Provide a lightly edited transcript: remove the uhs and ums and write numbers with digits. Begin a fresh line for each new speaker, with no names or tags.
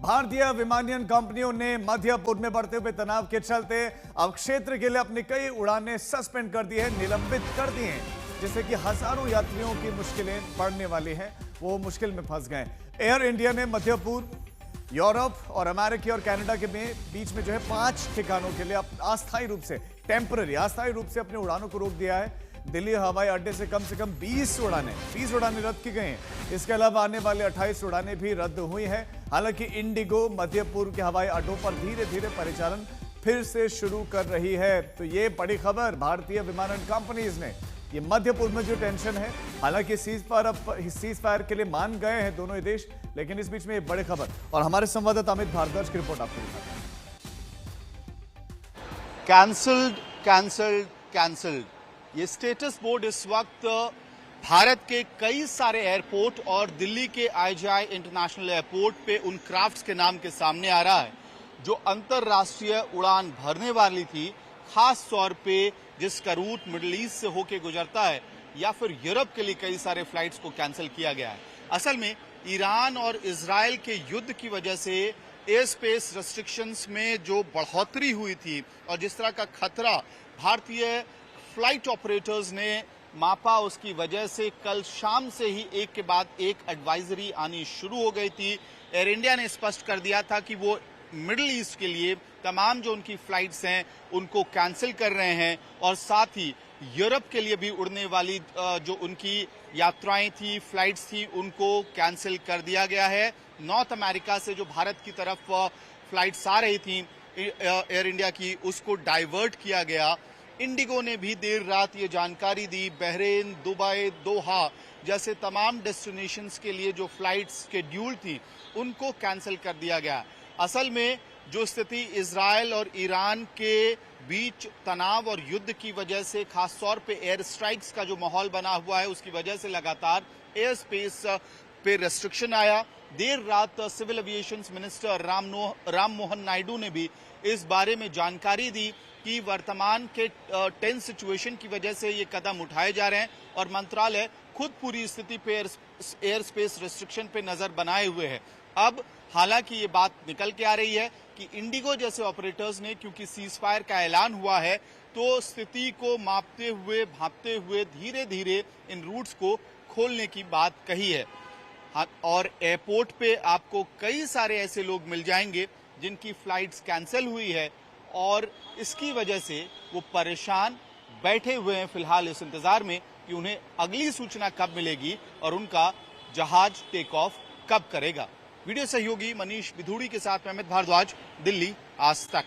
भारतीय विमानन कंपनियों ने मध्य पूर्व में बढ़ते हुए तनाव के चलते अब क्षेत्र के लिए अपनी कई उड़ानें सस्पेंड कर दी है, निलंबित कर दी हैं, जिससे कि हजारों यात्रियों की मुश्किलें बढ़ने वाली हैं। वो मुश्किल में फंस गए। एयर इंडिया ने मध्य पूर्व, यूरोप और अमेरिका और कनाडा के बीच में जो है 5 ठिकानों के लिए अस्थायी रूप से अपने उड़ानों को रोक दिया है। दिल्ली हवाई अड्डे से कम 20 उड़ानें रद्द की गई हैं। इसके अलावा आने वाले 28 उड़ानें भी रद्द हुई हैं। हालांकि इंडिगो मध्य पूर्व के हवाई अड्डों पर धीरे धीरे परिचालन फिर से शुरू कर रही है। तो ये बड़ी खबर भारतीय विमानन कंपनीज ने, ये मध्य पूर्व में जो टेंशन है, हालांकि सीज फायर के लिए मान गए हैं दोनों ही देश, लेकिन इस बीच में एक बड़ी खबर और हमारे संवाददाता अमित भारद्वाज की रिपोर्ट आपको दिखाते हैं।
कैंसल्ड ये स्टेटस बोर्ड इस वक्त भारत के कई सारे एयरपोर्ट और दिल्ली के IGI इंटरनेशनल एयरपोर्ट पे उन क्राफ्ट्स के नाम के सामने आ रहा है जो अंतरराष्ट्रीय उड़ान भरने वाली थी, खास तौर पे जिसका रूट मिडिल ईस्ट से होके गुजरता है या फिर यूरोप के लिए कई सारे फ्लाइट्स को कैंसिल किया गया है। असल में ईरान और इजराइल के युद्ध की वजह से एयर स्पेस रेस्ट्रिक्शंस में जो बढ़ोतरी हुई थी और जिस तरह का खतरा भारतीय फ्लाइट ऑपरेटर्स ने मापा, उसकी वजह से कल शाम से ही एक के बाद एक एडवाइजरी आनी शुरू हो गई थी। एयर इंडिया ने स्पष्ट कर दिया था कि वो मिडिल ईस्ट के लिए तमाम जो उनकी फ्लाइट्स हैं उनको कैंसिल कर रहे हैं और साथ ही यूरोप के लिए भी उड़ने वाली जो उनकी यात्राएं थी, फ्लाइट्स थी, उनको कैंसिल कर दिया गया है। नॉर्थ अमेरिका से जो भारत की तरफ फ्लाइट्स आ रही थी एयर इंडिया की, उसको डाइवर्ट किया गया। इंडिगो ने भी देर रात ये जानकारी दी। बहरीन, दुबई, दोहा जैसे तमाम डेस्टिनेशंस के लिए जो फ्लाइट्स शेड्यूल थी उनको कैंसिल कर दिया गया। असल में जो स्थिति इजराइल और ईरान के बीच तनाव और युद्ध की वजह से, खास तौर पे एयर स्ट्राइक्स का जो माहौल बना हुआ है, उसकी वजह से लगातार एयर स्पेस पे रेस्ट्रिक्शन आया। देर रात civil aviation minister Ram Mohan Naidu ने भी इस बारे में जानकारी दी कि वर्तमान के टेंस सिचुएशन की वजह से ये कदम उठाए जा रहे हैं और मंत्रालय खुद पूरी स्थिति पे एयर स्पेस रेस्ट्रिक्शन पे नजर बनाए हुए है। अब हालांकि ये बात निकल के आ रही है कि इंडिगो जैसे ऑपरेटर्स ने, क्योंकि सीज फायर का ऐलान हुआ है, तो स्थिति को मापते हुए, भांपते हुए धीरे धीरे इन रूट्स को खोलने की बात कही है। और एयरपोर्ट पे आपको कई सारे ऐसे लोग मिल जाएंगे जिनकी फ्लाइट्स कैंसिल हुई है और इसकी वजह से वो परेशान बैठे हुए हैं फिलहाल इस इंतजार में कि उन्हें अगली सूचना कब मिलेगी और उनका जहाज टेक ऑफ कब करेगा। वीडियो सहयोगी मनीष विधूड़ी के साथ मैं अमित भारद्वाज, दिल्ली, आज तक।